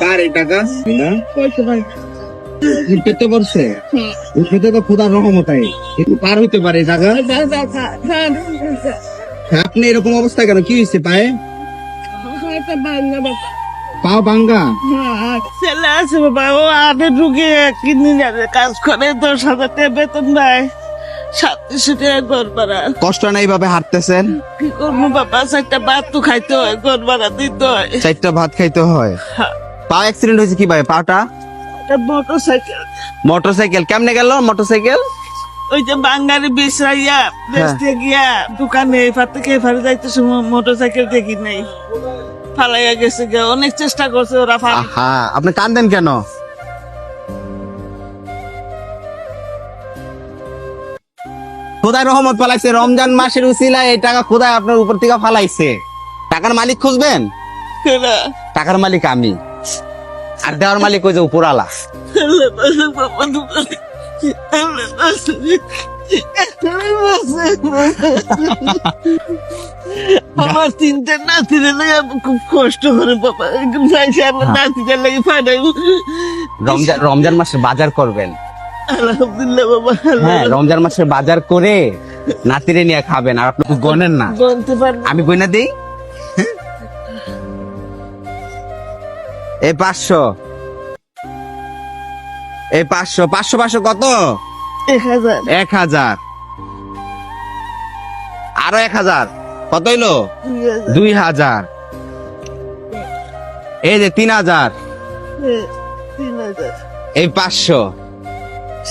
কার এই টাকা না কইতে পারি পেতে পড়ছে পেতে তো খোদার রহমতাই একটু পার হইতে পারে এই টাকা আপনি এরকম অবস্থা কেন কি হয়েছে পায়ে পাও ভাঙ্গা ছেলে আছে বাবা, ও আগে ঢুকে কিডনি কাজ করে 10,000 টাকা বেতন দেয়, 700 টাকা ঘর ভাড়া। কষ্ট না এইভাবে হাঁটতেছেন কি করবো বাবা, 4টা ভাত তো খাইতে হয়, ঘর ভাড়া দিতে হয়। 4টা ভাত খাইতে হয় পা অ্যাক্সিডেন্ট হয়েছে কি ভাই পাটা মোটরসাইকেল মোটরসাইকেল কেমনে গেল মোটরসাইকেল ওই যে বাঙালি বেচরাইয়া বেচতে গিয়া দোকানে এফার থেকে এফারে যাইতেছে, মোটরসাইকেল দেখি নাই, ফালাইয়া গেছে গিয়া। অনেক চেষ্টা করছে ওরা আহা আপনি কান্দেন কেন খোদার রহমত ফালাইছে রমজান মাসের উসিলায় এই টাকা খোদায় আপনার উপর থেকে ফালাইছে টাকার মালিক খুঁজবেন টাকার মালিক আমি আর দেওয়ার মালিক ওই যে উপরালা আমার 3টা নাতিদের লাগে খুব কষ্ট করে বাবা, আমার নাতিদের লাগে ফাটাই। রমজান মাসের বাজার করবেন আলহামদুলিল্লাহ বাবা, হ্যাঁ রমজান মাসের বাজার করে নাতিরে নিয়ে খাবেন আর আপনি গনেন না বলতে পারবো আমি বইনা দেই এই 500 এই 500 500 কত 1000 1000 আরো 1000 কত হইলো 2000 এই যে 3000 3,000 এই 500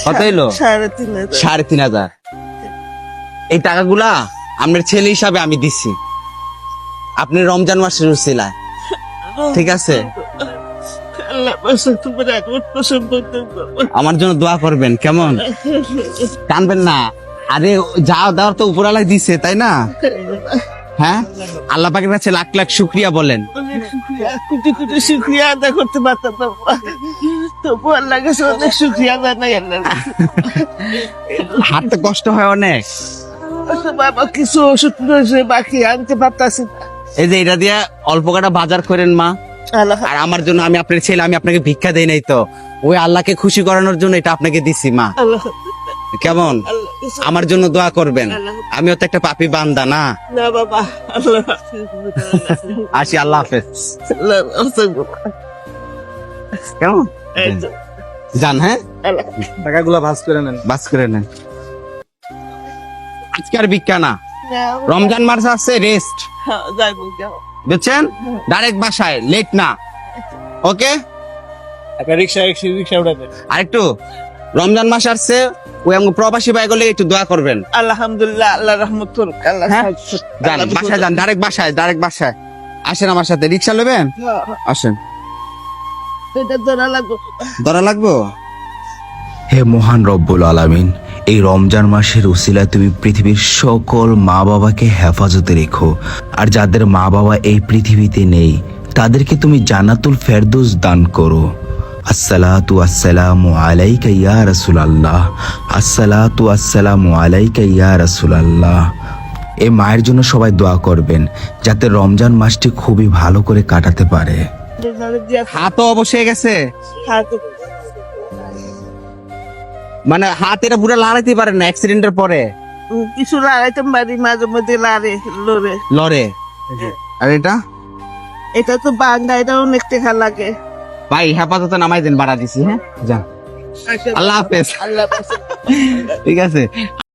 কত হইলো 3,500 3,500 এই টাকাগুলা আপনার ছেলে হিসাবে আমি দিছি আপনি রমজান মাসের উসিলায় ঠিক আছে আল্লাহ পাশে তোমার এখন পছন্দ করবে। আমার জন্য দোয়া করবেন কেমন কানবেন না আরে যা দেওয়ার তো উপরালাই দিছে তাই না হ্যাঁ আল্লাহ পাকের কাছে লাখ লাখ শুকরিয়া বলেন অনেক শুক্রিয়া, কোটি কোটি শুক্রিয়া আদা করতে পারতাম না বাবা, তবু আল্লাহ কাছে অনেক শুক্রিয়া জানাই। আল্লাহ হাঁটতে কষ্ট হয় অনেক বাবা কিছু ওষুধ রয়েছে বাকি আনতে পারতাছি না। এই যে এটা দিয়ে অল্প কটা বাজার করেন মা আল্লাহ আর আমার জন্য আমি আপনার ছেলে আমি আপনাকে ভিক্ষা দেই নাই তো ওই আল্লাহকে খুশি করানোর জন্য এটা আপনাকে দিছি মা আল্লাহ কেমন আমার জন্য দোয়া করবেন আমিও তো একটা পাপী বান্দা না না বাবা, আল্লাহ আসি আল্লাহ হাফেজ আল্লাহ কেমন যান হ্যাঁ আল্লাহ টাকাগুলো ভাঁজ করে নেন ভাঁজ করে নেন আজকে আর ভিক্ষা না রমজান মাস আছে রেস্ট যাইবো যাও বুঝছেন ডাইরেক্ট বাসায় লেট না ওকে একটা রিক্সা উঠাবে। আরেকটু রমজান মাস আসছে ওই আমাকে প্রবাসী ভাই গেলে একটু দোয়া করবেন আলহামদুলিল্লাহ, আল্লাহ রহমত করুক। আল্লাহ হ্যাঁ? যান বাসায় যান ডাইরেক্ট বাসায় আসেন আমার সাথে রিক্সা নেবেন আসেন এটা ধরা লাগবে। ধরা লাগবো হে মহান রব্বুল আলামিন, এই রমজান মাসের উসিলায় তুমি পৃথিবীর সকল মা বাবাকে হেফাজতে রেখো আর যাদের মা বাবা এই পৃথিবীতে নেই তাদেরকে তুমি জান্নাতুল ফেরদৌস দান করো। আসসালাতু আসসালামু আলাইকা ইয়া রাসূলুল্লাহ, আসসালাতু আসসালামু আলাইকা ইয়া রাসূলুল্লাহ। এই মায়ের জন্য সবাই দোয়া করবেন যাতে রমজান মাসটি খুবই ভালো করে কাটাতে পারে। হাতও অবশ্যই গেছে মানে হাত এটা পুরো লড়াইতে পারেন না অ্যাক্সিডেন্টের পরে কিছু লড়াইতে পারি, মাঝে মধ্যে লড়ে। লড়ে আর এটা তো বাংলা, এটা অনেক টেকা লাগে ভাই হেফাজতে নামাই দেন বাড়া দিছি হ্যাঁ যান আল্লাহ হাফেজ আল্লাহ ঠিক আছে